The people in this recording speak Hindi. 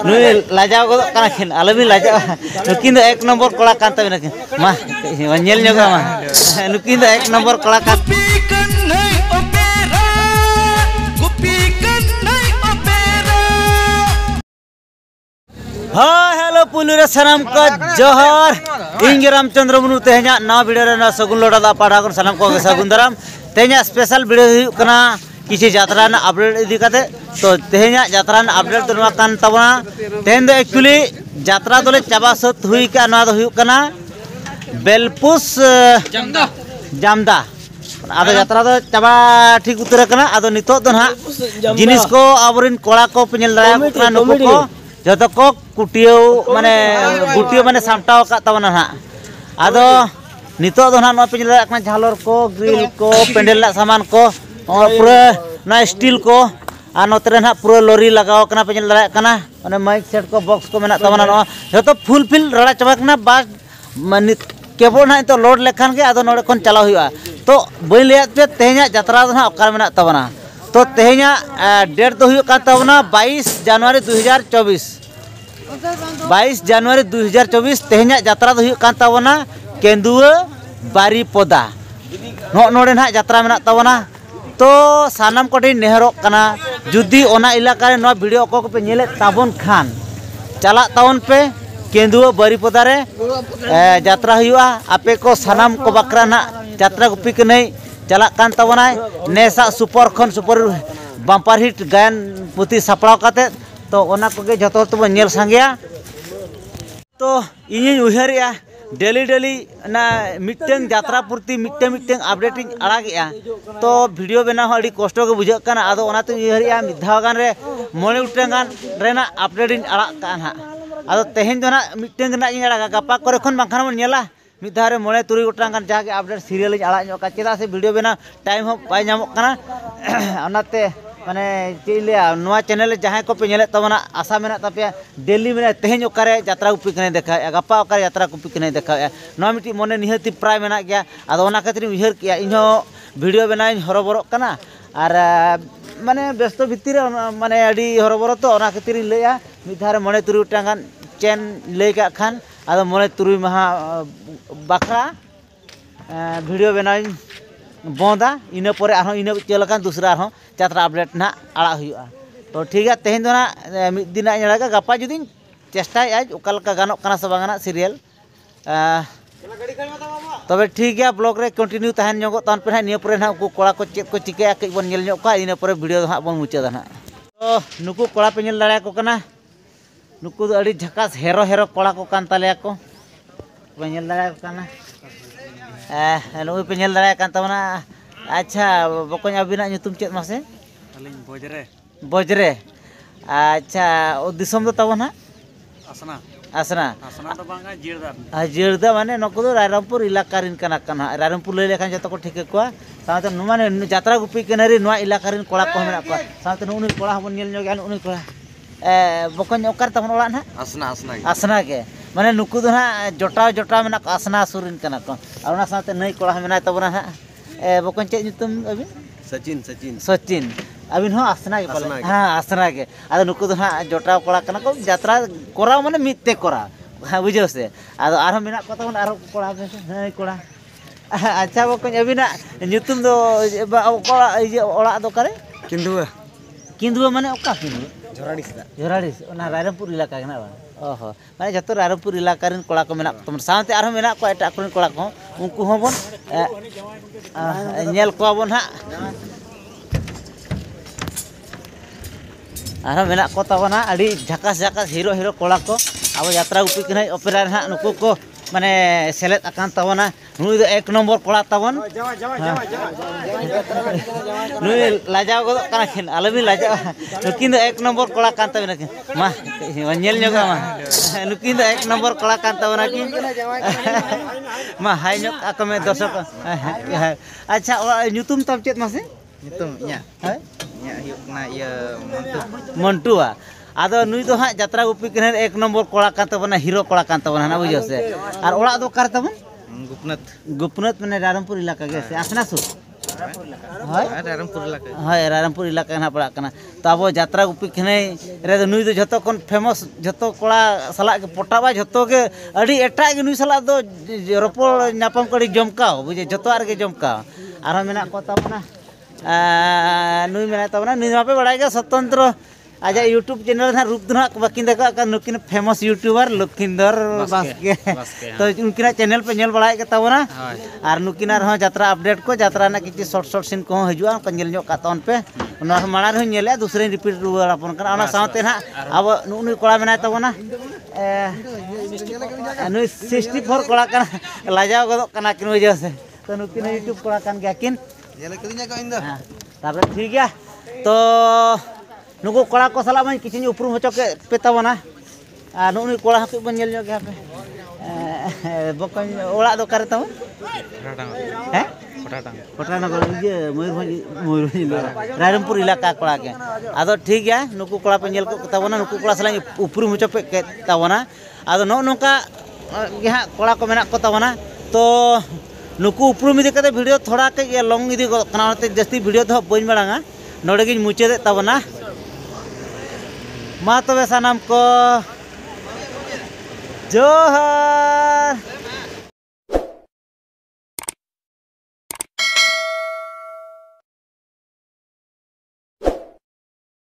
Nui lajau ko kana kin alabi lajau. Nukin do ek nomor kola kanta bina kin. Ma nyel nyoga ma. Nukin do ek nomor kola kanta. हाँ हेलो पुलुरे सनम का जोहर इंग रामचंद्र मुनु तेहना ना वीडियो रे ना सगुन लोड़ा दा पाड़ा कर सनम को सगुन दराम तेहना स्पेशल वीडियो कना किसी यात्रा ना अपडेट इदी काते तो तेहना यात्रा ना अपडेट तो नवा कान तबना तेहन दो एक्चुअली यात्रा दोले चाबा सत हुई का ना दो हुई कना बेलपुस जामदा आदो यात्रा दो चाबा ठीक उतर कना आदो नितो दो ना जिनिस को आवरिन कोड़ा को पेनल दाया कना नुको को जतो को कुटियो माने सामटाव का तबना हा आदो नितो दो ना पेनल दाया कना झालर को ग्रिल को पेंडल सामान को पूरा ना स्टील को आ नोतरे ना पूरा लोरी लगाव कना पेनल दाया कना माने माइक सेट को बॉक्स को मेना तबना न जतो फुल फिल रड़ा चाबा कना बास माने केबल ना तो लोड लेखान के आदो नोडे कोन चलाव हुआ तो बई ले पे तेहना यात्रा दो ना ओकार मेना तबना तो तेहना डेट तो हुई का तबना 22 जनवरी 2024 22 जनवरी 2024 तेहना यात्रा दो हुई का तबना केंदुआ बारीपदा नोडे ना यात्रा मेना तबना तो सानाम कोठी नेहरो कना जुदी ओना इलाका रे नो वीडियो को पे नेले ताबन खान चला तावन पे केंदुआ बारीपदा रे यात्रा हुआ आपे को सानाम को बकरा ना यात्रा गुपी के नहीं चला कान तबनाय नेसा सुपर खन सुपर बम्पर हिट गायन पुती सपड़ाव काते तो ओना कोगे जतो तो नेल संगया तो इनि उहरिया डेली डेली ना मिटन यात्रा पूर्ति मिटन अपडेट आड़ागेया तो वीडियो बना अड़ी कष्ट के बुझा काना आदो ओनाते उहरिया मिधाव गान रे मोने उठेन गान रेना अपडेट आड़ा कान हा आदो तेहेन जो ना मिटन ना आड़ा गपा करे खन बांखान मन नेला मिधारे मोने तुरी गोटांग गान जाके अपडेट सीरियल आड़ा ᱧᱚᱜ का चेदा से वीडियो बना टाइम हो पाई ᱧᱟᱢᱚᱜ ᱠᱟᱱᱟ ओनाते माने चेलिया नोआ चैनल जहां को पे नेले तबना आशा मेना तपया डेली मेना तेहेन ओकारे यात्रा गुपी कने देखा गपा ओकारे यात्रा गुपी कने देखा नोआ मिटी मोने निहति प्राय मेना गया आदो ओना खातिर उहर किया इनो वीडियो बनाई हरबरो कना आर माने व्यस्त भितिर माने अडी हरबरो तो ओना खातिर लैया मिधारे मोने तुरी गोटांग गान चैन लay का खान आदो मोने तुरुई महा बाखरा वीडियो बनाई बंदा इना परे आरो इना चलकान दूसरा आरो यात्रा अपडेट ना आड़ा हुआ तो ठीक है तेहेन दो ना मिद दिन आड़ा गपा जुदी चेष्टा आज ओकालका गानो कना से बांगना सीरियल तबे ठीक है ब्लॉग रे कंटिन्यू तहन ᱧᱚᱜᱚᱜ तान पे निया परे ना को कोड़ा को चेक को चिकेया कई बन नेल ᱧᱚᱜ का इना परे वीडियो हा बन मुचादा ना तो नुकु कोड़ा पे नेल दाड़ा को कना नुकु दो अड़ी झकास हेरो हेरो कोड़ा को कान ताले को पे नेल दाड़ा को कना नुकु पे नेल दाड़ा कान तबना अच्छा बकोñ अबिना nyutum चेत मासे अलिन बजरे अच्छा ओ दिसम दो तबना आसना तो बांगा जिरदा माने नको दो रायरंगपुर इलाका रिन कना कना रायरंगपुर ले लेखान जतो को ठीक को साथे माने यात्रा गुपी केनरी नोआ इलाका रिन कोड़ा को मेना को साथे उनी कोड़ा हबन नेल ᱧᱚᱜ गान उनी कोड़ा बकोñ ओकार तबन ओला ना आसना के माने नुकु दो ना जोटा मेना आसना सुरिन कना को और ना साथे नई कोड़ा मेना तबना हा बकोñ चेत nyutum अबिन सचिन अबिन हो आसना के पाले हां आसना के आदो नुकु दो ना जोटा कोड़ा कना को यात्रा कोरा माने मिते कोरा बुझो से आदो आरो मेना को तबन आरो कोड़ा नई कोड़ा अच्छा बकोñ अबिना nyutum दो कोड़ा ओड़ा दो करे किंदुआ माने ओका किंदुआ झोराडिस ओना रायरंगपुर इलाका कना बा ओहो माने जतो रायरंगपुर इलाका रिन कोड़ा को मेना तमन साथे आरो मेना को एटा कोन कोड़ा को उनको होबन नेल को बन हा आरो मेना को तबना अड़ी झकास हीरो कोड़ा को अब यात्रा गुपी कने ओपेरा हा नुको को माने सेलेट अकान तबना नुई दो एक नंबर कोड़ा तबन नुई लाजाव गो कना खिन अलबी लाजाव नुकिन दो एक नंबर कोड़ा कान तबना किन मा नेल ᱧᱚᱜᱟ मा नुकिन दो एक नंबर कोड़ा कान तबना किन मा हाय ᱧᱚᱜ आको में दर्शक अच्छा nyutum तब चेत मासे nyutum इया हाय इया हुकना ये मंटुआ आदो नुई दो हा यात्रा गुपी कने एक नंबर कोड़ा कान तबना हीरो कोड़ा कान तबना ना बुझो से और ओड़ा दो कार तबन गुपनत माने रायरंगपुर इलाका के से आसना सुर रायरमपुर इलाका ना पड़ा करना तो अब यात्रा गुपी खने रे नुई दो जतो कोन फेमस जतो कोड़ा सला के पोटाबा जतो के अड़ी एटा के नुई सला दो रोपो नापम कड़ी जमकाओ बुझे जतो आर के जमकाओ आरो मेना को तबना नुई मेना तबना नुई मापे बड़ाई के स्वतंत्र आज यूट्यूब चैनल ना रूप दुना बाकिन देखा का नुकिन फेमस यूट्यूबर लखिंदर बास्के तो उनकिना चैनल पे नेल बड़ाई के तबना और नुकिना रह यात्रा अपडेट को यात्रा ना किछि शॉर्ट सीन को हजुआ को नेल न्यो कातन पे ओना माना रह नेले दूसरे रिपीट रुवार अपन कना ओना साथे ना अब नुई कोड़ा मेना तबना नुई 64 कोड़ा कना लाजाव गदो कना किन वजह से तो नुकिन यूट्यूब कोड़ा कान गया किन नेल कदिnya का इंदा तापर ठीक है तो नुको कोड़ा को सला मन किछि उपरुम होचो के पेतावना आ नुनी कोड़ा हकु बन नेल के पे बकन ओड़ा दो करे तव हैं कोटानगर ये मयूरभंज रायरमपुर इलाका कोड़ा के आदो ठीक है नुको कोड़ा पे नेल को तवना नुको कोड़ा सला उपरुम होचो पे के तवना आदो नोका गे हा कोड़ा को मेना को तवना तो नुको उपरुम इदी कते वीडियो थोड़ा के लॉन्ग इदी कना जस्ती वीडियो तो बइन बड़ांगा नोडे गिन मुचादे तवना मा तबे सानाम को जोहार।